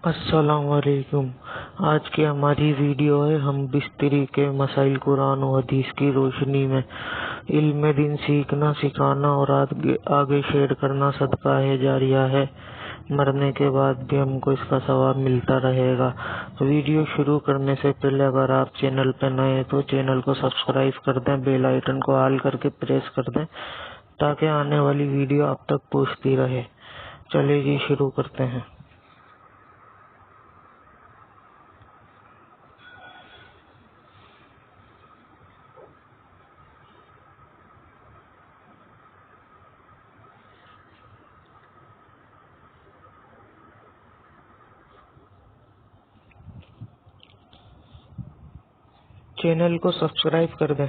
अस्सलाम वालेकुम। आज की हमारी वीडियो है हम बिस्तरी के मसाइल कुरान व हदीस की रोशनी में। इल्म दीन सीखना सिखाना और आगे शेयर करना सदका है जारिया है। मरने के बाद भी हमको इसका सवाब मिलता रहेगा। वीडियो शुरू करने से पहले अगर आप चैनल पर नए हैं तो चैनल को सब्सक्राइब कर दें, बेल आइकन को ऑल करके प्रेस कर दें ताकि आने वाली वीडियो आप तक पहुंचती रहे। चलिए जी शुरू करते हैं। चैनल को सब्सक्राइब कर दें।